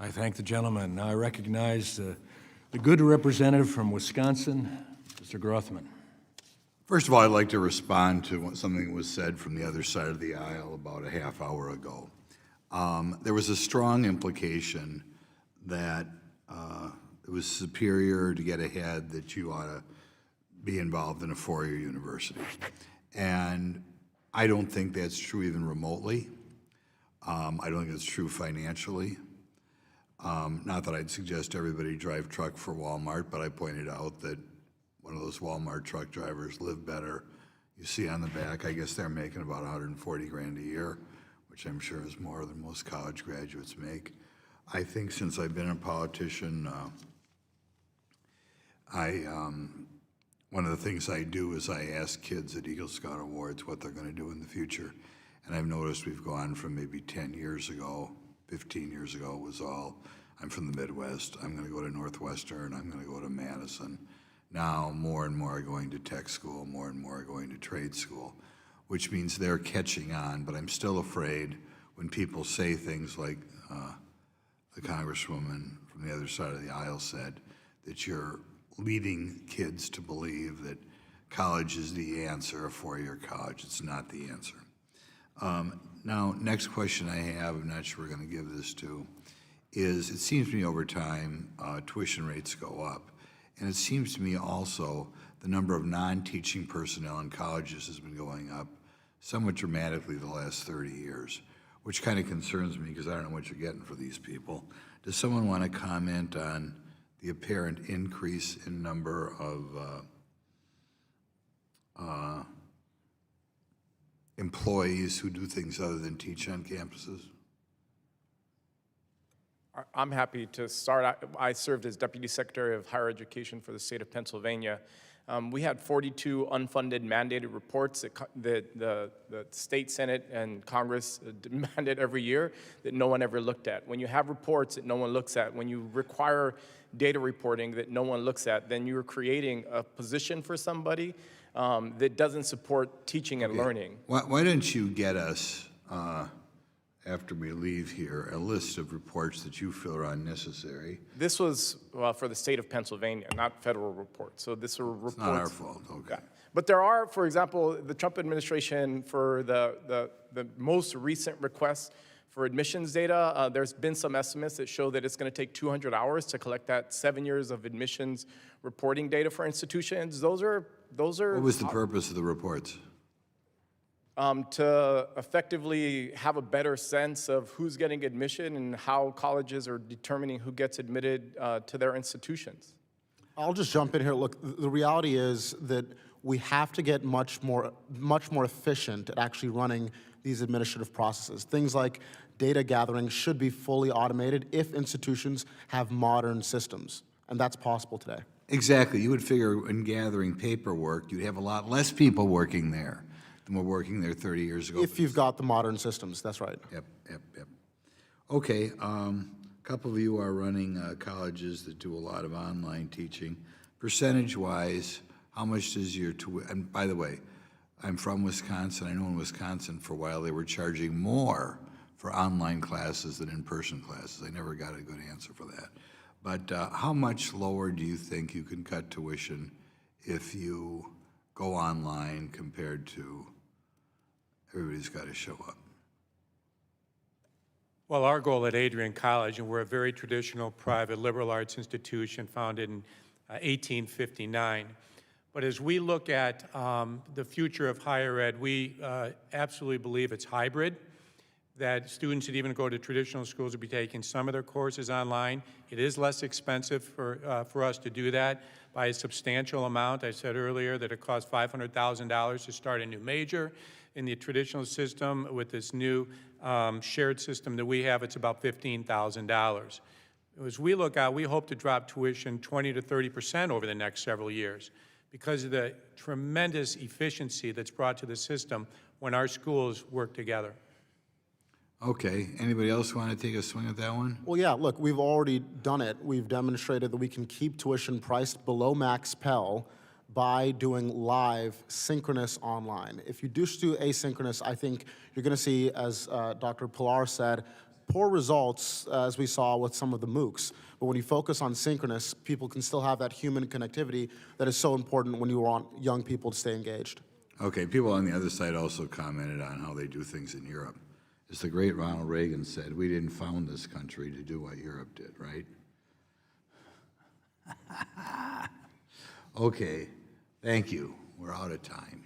I thank the gentleman. Now I recognize the good representative from Wisconsin, Mr. Grothman. First of all, I'd like to respond to something that was said from the other side of the aisle about a half hour ago. There was a strong implication that it was superior to get ahead, that you ought to be involved in a four-year university. And I don't think that's true even remotely. I don't think it's true financially. Not that I'd suggest everybody drive truck for Walmart, but I pointed out that one of those Walmart truck drivers live better. You see on the back, I guess they're making about 140 grand a year, which I'm sure is more than most college graduates make. I think since I've been a politician, one of the things I do is I ask kids at Eagle Scout Awards what they're going to do in the future. And I've noticed we've gone from maybe 10 years ago, 15 years ago was all, I'm from the Midwest, I'm going to go to Northwestern, I'm going to go to Madison. Now more and more are going to tech school, more and more are going to trade school, which means they're catching on. But I'm still afraid when people say things like the Congresswoman from the other side of the aisle said, that you're leading kids to believe that college is the answer, a four-year college. It's not the answer. Now, next question I have, I'm not sure we're going to give this to, is it seems to me over time tuition rates go up. And it seems to me also the number of non-teaching personnel in colleges has been going up somewhat dramatically the last 30 years, which kind of concerns me because I don't know what you're getting for these people. Does someone want to comment on the apparent increase in number of employees who do things other than teach on campuses? I'm happy to start. I served as Deputy Secretary of Higher Education for the state of Pennsylvania. We had 42 unfunded mandated reports that the state Senate and Congress demanded every year that no one ever looked at. When you have reports that no one looks at, when you require data reporting that no one looks at, then you're creating a position for somebody that doesn't support teaching and learning. Why don't you get us, after we leave here, a list of reports that you feel are unnecessary? This was for the state of Pennsylvania, not federal reports. So this were reports. It's not our fault, okay. But there are, for example, the Trump administration for the most recent request for admissions data, there's been some estimates that show that it's going to take 200 hours to collect that 7 years of admissions reporting data for institutions. Those are. What was the purpose of the reports? To effectively have a better sense of who's getting admission and how colleges are determining who gets admitted to their institutions. I'll just jump in here. Look, the reality is that we have to get much more efficient at actually running these administrative processes. Things like data gathering should be fully automated if institutions have modern systems, and that's possible today. Exactly. You would figure in gathering paperwork, you'd have a lot less people working there than were working there 30 years ago. If you've got the modern systems, that's right. Yep. Okay, a couple of you are running colleges that do a lot of online teaching. Percentage-wise, how much does your tuition, and by the way, I'm from Wisconsin. I know in Wisconsin for a while they were charging more for online classes than in-person classes. I never got a good answer for that. But how much lower do you think you can cut tuition if you go online compared to everybody's got to show up? Well, our goal at Adrian College, and we're a very traditional private liberal arts institution founded in 1859. But as we look at the future of higher ed, we absolutely believe it's hybrid, that students that even go to traditional schools will be taking some of their courses online. It is less expensive for us to do that by a substantial amount. I said earlier that it costs $500,000 to start a new major. In the traditional system, with this new shared system that we have, it's about $15,000. As we look out, we hope to drop tuition 20 to 30% over the next several years because of the tremendous efficiency that's brought to the system when our schools work together. Okay, anybody else want to take a swing at that one? Well, yeah, look, we've already done it. We've demonstrated that we can keep tuition priced below max Pell by doing live synchronous online. If you just do asynchronous, I think you're going to see, as Dr. Pilar said, poor results, as we saw with some of the MOOCs. But when you focus on synchronous, people can still have that human connectivity that is so important when you want young people to stay engaged. Okay, people on the other side also commented on how they do things in Europe. As the great Ronald Reagan said, we didn't found this country to do what Europe did, right? Okay, thank you. We're out of time.